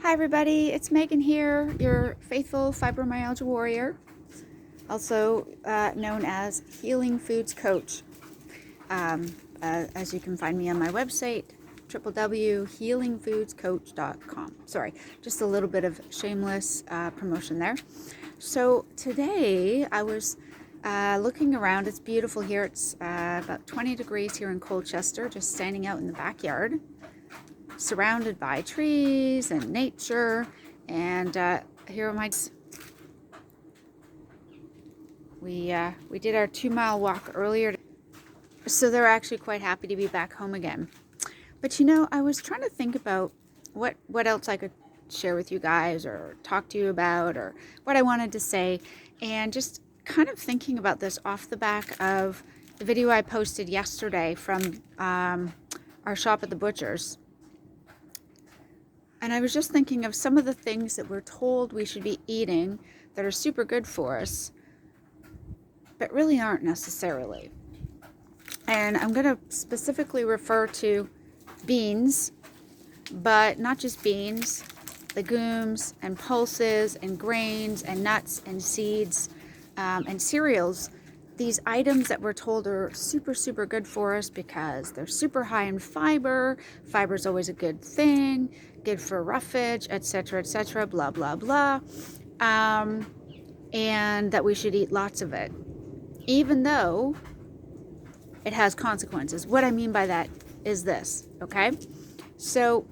Hi everybody, it's Megan here, your faithful fibromyalgia warrior, also known as Healing Foods Coach. As you can find me on my website, www.healingfoodscoach.com. Sorry, just a little bit of shameless promotion there. So today I was looking around. It's beautiful here. It's about 20 degrees here in Colchester, just standing out in the backyard, surrounded by trees and nature. And here are my we did our 2-mile walk earlier, so they're actually quite happy to be back home again. But I was trying to think about what else I could share with you guys or talk to you about, or what I wanted to say, and just kind of thinking about this off the back of the video I posted yesterday from our shop at the butcher's. And I was just thinking of some of the things that we're told we should be eating that are super good for us, but really aren't necessarily. And I'm going to specifically refer to beans, but not just beans, legumes and pulses and grains and nuts and seeds and cereals. These items that we're told are super, super good for us because they're super high in fiber. Fiber is always a good thing, good for roughage, etc., blah, blah, blah. And that we should eat lots of it, even though it has consequences. What I mean by that is this, okay? So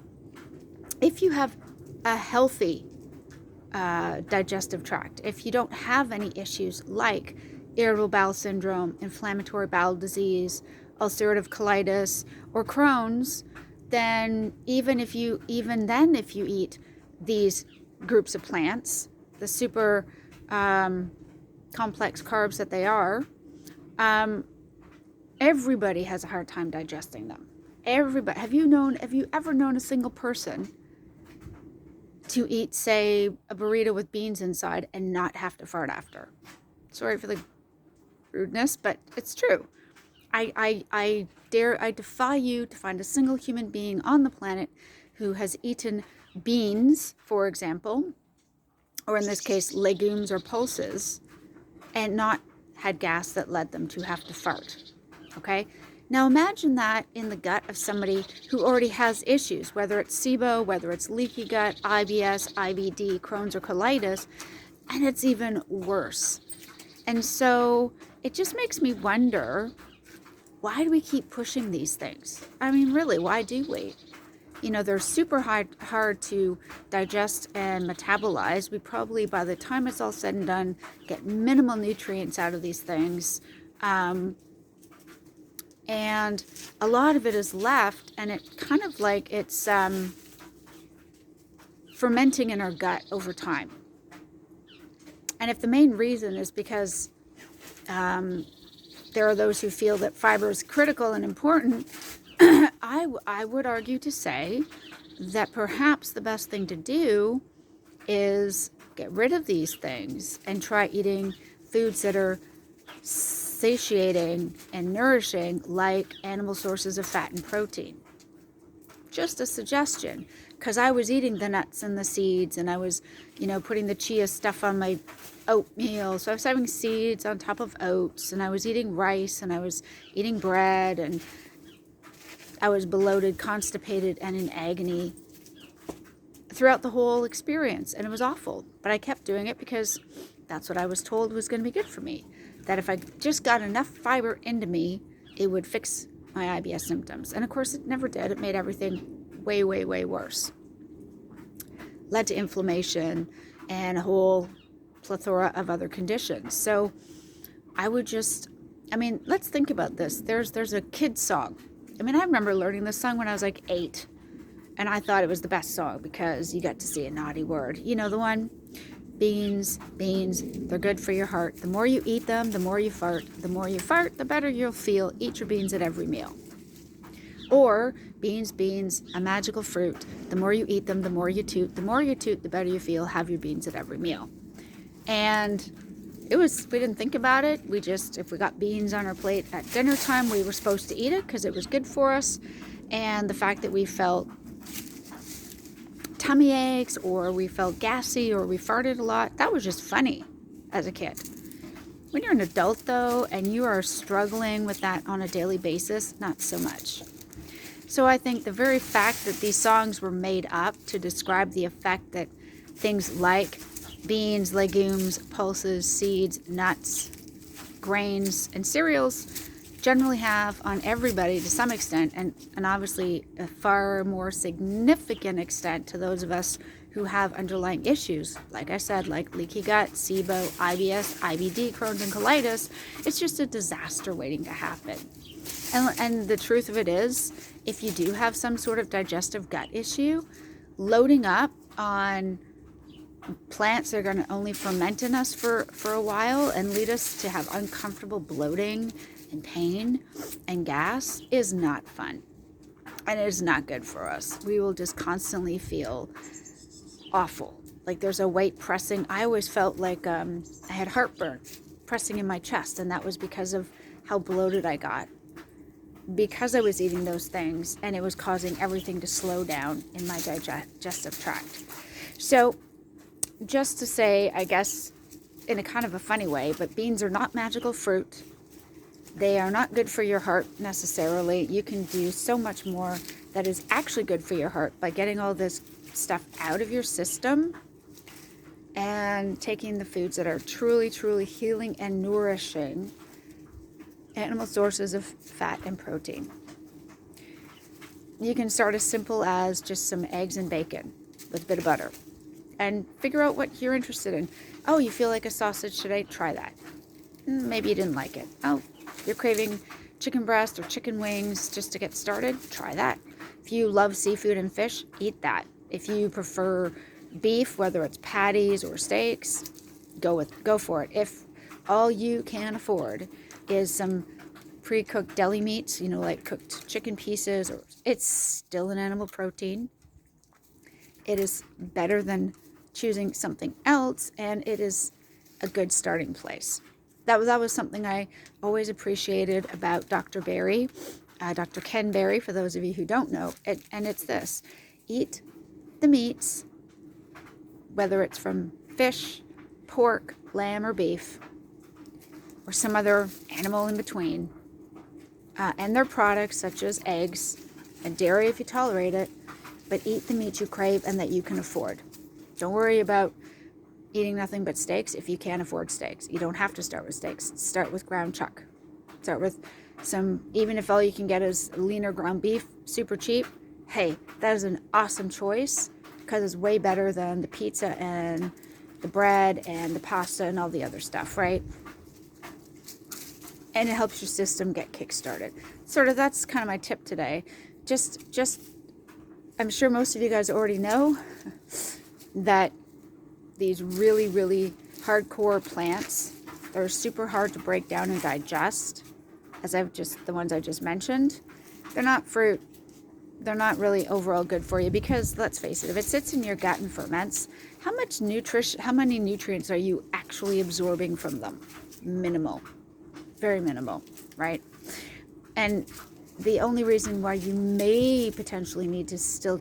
if you have a healthy digestive tract, if you don't have any issues like irritable bowel syndrome, inflammatory bowel disease, ulcerative colitis, or Crohn's, then if you eat these groups of plants, the super complex carbs that they are, everybody has a hard time digesting them. Everybody. Have you ever known a single person to eat, say, a burrito with beans inside and not have to fart after? Sorry for the rudeness, but it's true. I defy you to find a single human being on the planet who has eaten beans, for example, or in this case, legumes or pulses, and not had gas that led them to have to fart. Okay? Now imagine that in the gut of somebody who already has issues, whether it's SIBO, whether it's leaky gut, IBS, IBD, Crohn's, or colitis, and it's even worse. And so it just makes me wonder, why do we keep pushing these things? I mean, really, why do we? They're super hard to digest and metabolize. We probably, by the time it's all said and done, get minimal nutrients out of these things. And a lot of it is left, and it kind of like it's fermenting in our gut over time. And if the main reason is because there are those who feel that fiber is critical and important, I would argue to say that perhaps the best thing to do is get rid of these things and try eating foods that are satiating and nourishing, like animal sources of fat and protein. Just a suggestion, because I was eating the nuts and the seeds, and I was, putting the chia stuff on my oatmeal. So I was having seeds on top of oats, and I was eating rice, and I was eating bread, and I was bloated, constipated, and in agony throughout the whole experience, and it was awful. But I kept doing it because that's what I was told was going to be good for me. That if I just got enough fiber into me, it would fix my IBS symptoms. And of course, it never did. It made everything way, way, way worse. Led to inflammation and a whole plethora of other conditions. So let's think about this. There's a kid's song. I remember learning this song when I was like 8, and I thought it was the best song because you got to see a naughty word. You know the one? Beans, they're good for your heart. The more you eat them, the more you fart. The more you fart, the better you'll feel. Eat your beans at every meal. Or beans, a magical fruit. The more you eat them, the more you toot. The more you toot, the better you feel. Have your beans at every meal. And we didn't think about it. If we got beans on our plate at dinner time, we were supposed to eat it because it was good for us. And the fact that we felt tummy aches, or we felt gassy, or we farted a lot. That was just funny as a kid. When you're an adult, though, and you are struggling with that on a daily basis, not so much. So I think the very fact that these songs were made up to describe the effect that things like beans, legumes, pulses, seeds, nuts, grains, and cereals generally have on everybody to some extent, and obviously a far more significant extent to those of us who have underlying issues, like I said, like leaky gut, SIBO, IBS, IBD, Crohn's, and colitis. It's just a disaster waiting to happen. And the truth of it is, if you do have some sort of digestive gut issue, loading up on plants that are going to only ferment in us for a while and lead us to have uncomfortable bloating and pain and gas is not fun. And it is not good for us. We will just constantly feel awful. Like there's a weight pressing. I always felt like I had heartburn pressing in my chest, and that was because of how bloated I got. Because I was eating those things, and it was causing everything to slow down in my digestive tract. So just to say, I guess, in a kind of a funny way, but beans are not magical fruit. They are not good for your heart necessarily. You can do so much more that is actually good for your heart by getting all this stuff out of your system and taking the foods that are truly, truly healing and nourishing animal sources of fat and protein. You can start as simple as just some eggs and bacon with a bit of butter and figure out what you're interested in. Oh, you feel like a sausage today? Try that. Maybe you didn't like it. Oh, you're craving chicken breast or chicken wings just to get started? Try that. If you love seafood and fish, eat that. If you prefer beef, whether it's patties or steaks, go for it. If all you can afford is some pre-cooked deli meats, like cooked chicken pieces, or it's still an animal protein. It is better than choosing something else, and it is a good starting place. That was something I always appreciated about Dr. Berry, Dr. Ken Berry, for those of you who don't know, and it's this: eat the meats, whether it's from fish, pork, lamb, or beef, or some other animal in between, and their products such as eggs and dairy if you tolerate it, but eat the meat you crave and that you can afford. Don't worry about eating nothing but steaks if you can't afford steaks. You don't have to start with steaks. Start with ground chuck. Start with some, even if all you can get is leaner ground beef, super cheap. Hey, that is an awesome choice because it's way better than the pizza and the bread and the pasta and all the other stuff, right? And it helps your system get kick-started. That's kind of my tip today. Just, I'm sure most of you guys already know that these really, really hardcore plants that are super hard to break down and digest, the ones I just mentioned, they're not fruit. They're not really overall good for you because, let's face it, if it sits in your gut and ferments, how many nutrients are you actually absorbing from them? Minimal. Very minimal, right? And the only reason why you may potentially need to still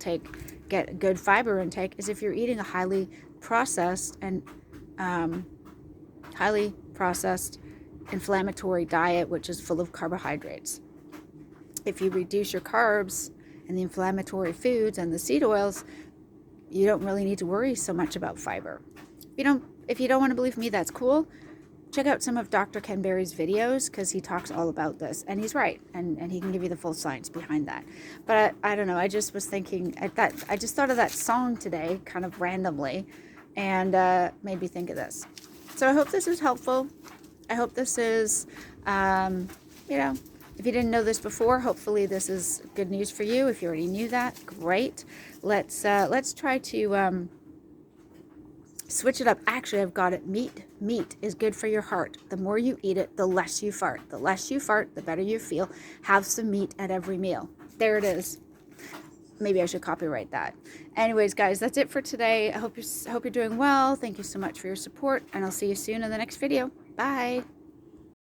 get good fiber intake is if you're eating a highly processed inflammatory diet, which is full of carbohydrates. If you reduce your carbs and the inflammatory foods and the seed oils, you don't really need to worry so much about fiber. If you don't want to believe me, that's cool. Check out some of Dr. Ken Berry's videos because he talks all about this, and he's right, and he can give you the full science behind that. But I don't know, I just was thinking, I just thought of that song today, kind of randomly, and made me think of this. So I hope this is helpful. I hope this is, if you didn't know this before, hopefully this is good news for you. If you already knew that, great. Let's try to switch it up. Actually, I've got it. Meat is good for your heart. The more you eat it, the less you fart. The less you fart, the better you feel. Have some meat at every meal. There it is. Maybe I should copyright that. Anyways, guys, that's it for today. I hope you're doing well. Thank you so much for your support, and I'll see you soon in the next video. Bye.